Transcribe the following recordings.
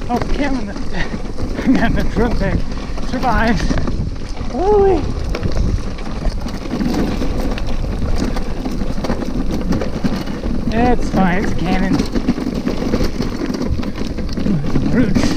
Oh, the camera in the front there survives. Woo-wee. It's fine, it's a cannon. Roots.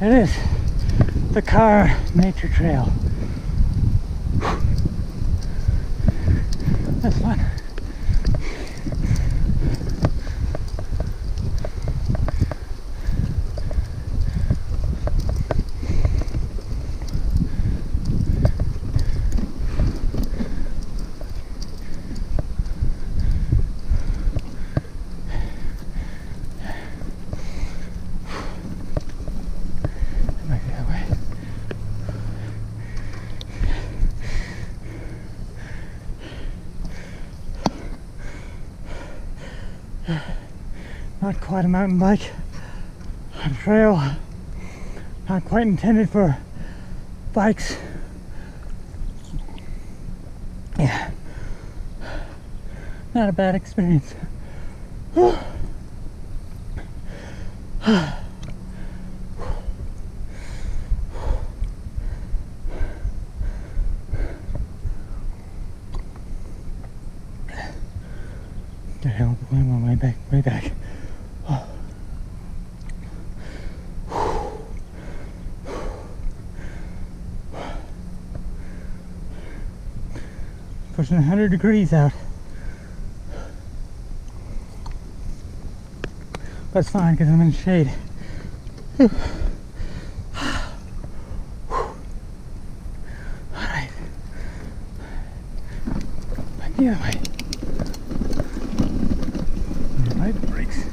It is the Karr Nature Trail. That's fun. Not quite a mountain bike, a trail, not quite intended for bikes. Yeah, not a bad experience. The hell, I'm on my back, way back. Pushing 100 degrees out. That's fine because I'm in the shade. Alright. Back the other way. Right brakes.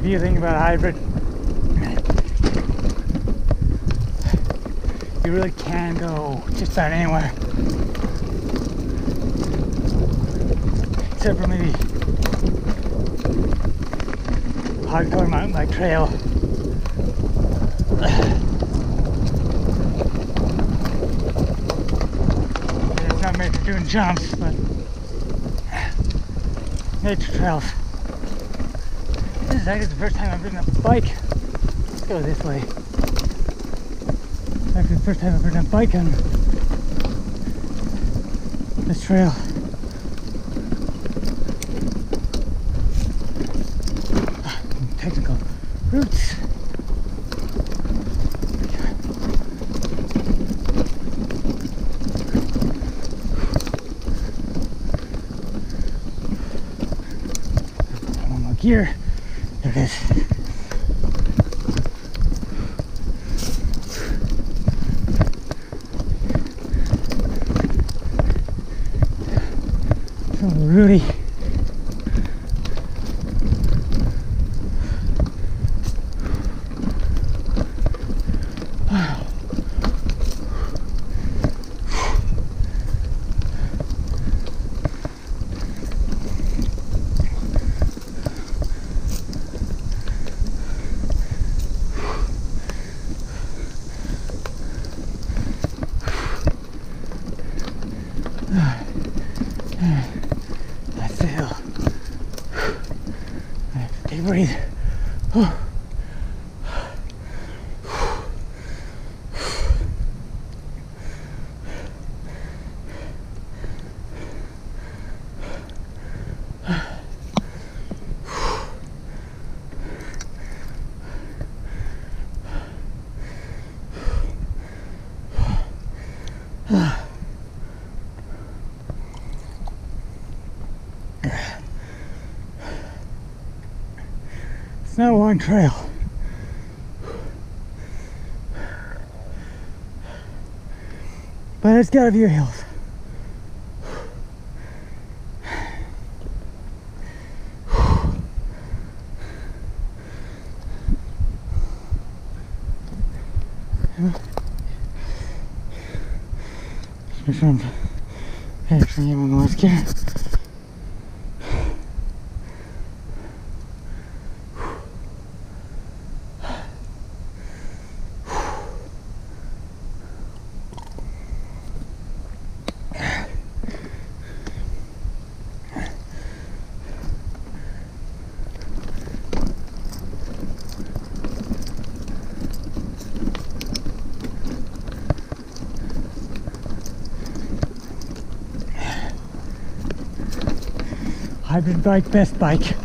You think about a hybrid, you really can go just about anywhere, except for maybe hardcore mountain bike trail. It's not made for doing jumps, but nature trails. This is actually the first time I've ridden a bike. Let's go this way. It's actually the first time I've ridden a bike on this trail. Technical routes. One more gear. There it is. So Rudy. That's the hill. Take a breathe. It's not a long trail. But it's got a few hills. Make sure I'm actually on the left gear. Hybrid bike, best bike.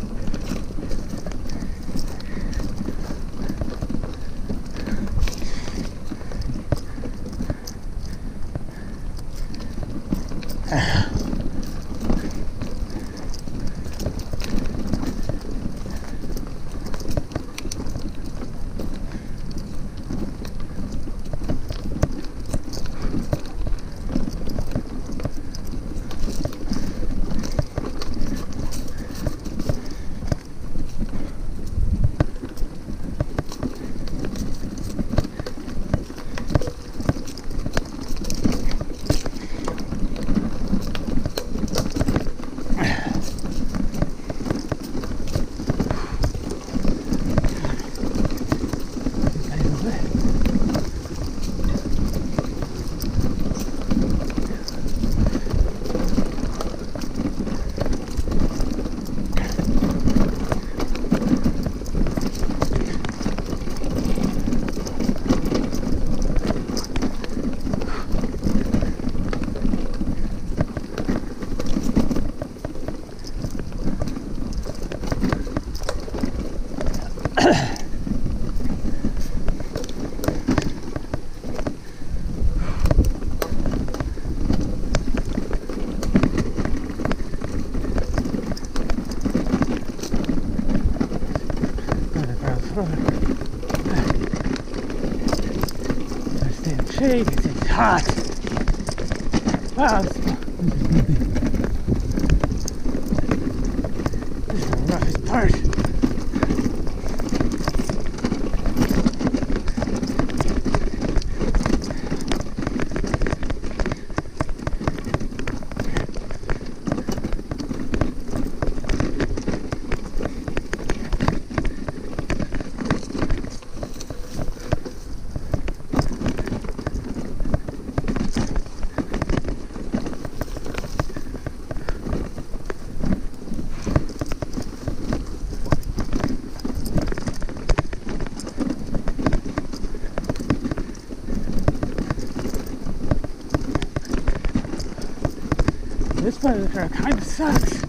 Stay in the shade, it's hot. Wow, this is the roughest part. weather car kind of sucks.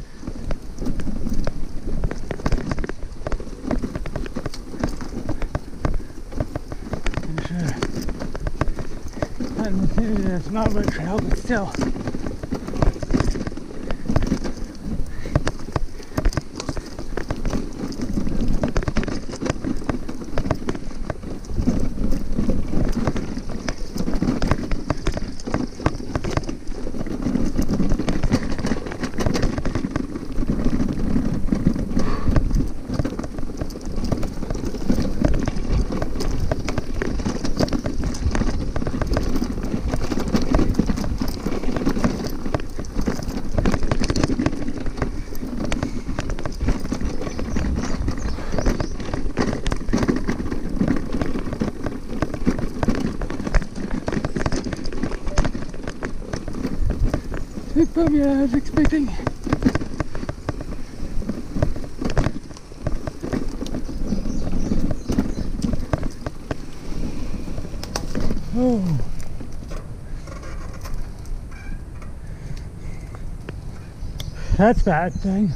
And sure, not in the city, there's not much trail, but still. Big puppy I was expecting. Oh. That's a bad thing.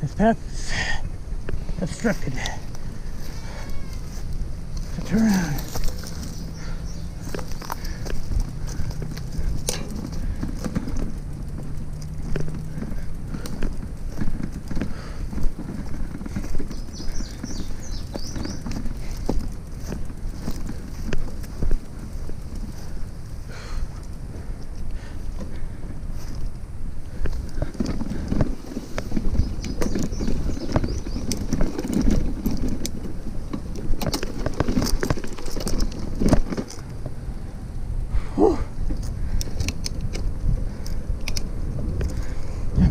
This path is obstructed. So turn around.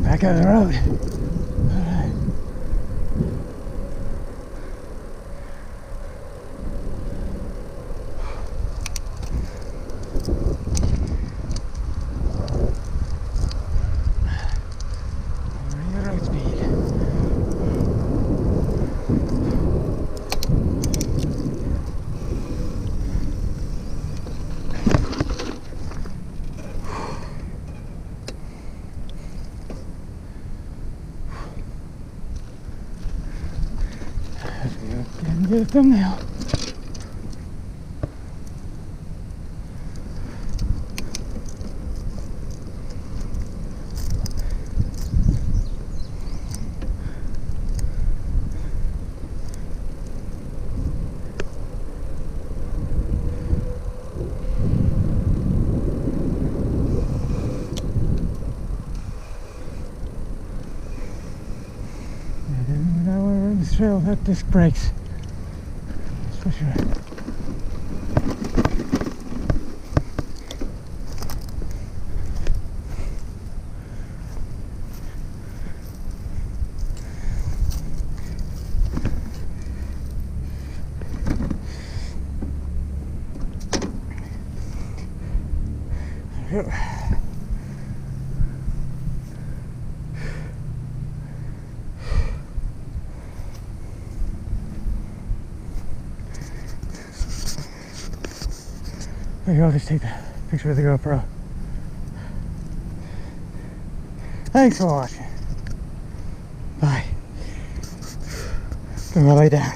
Back out of the road. All right. Regular road speed. Get a thumbnail. I didn't know we were in this trail that disc brakes. For sure. There we go. Maybe I'll just take the picture of the GoPro. Thanks for watching. Bye. Gonna lay down.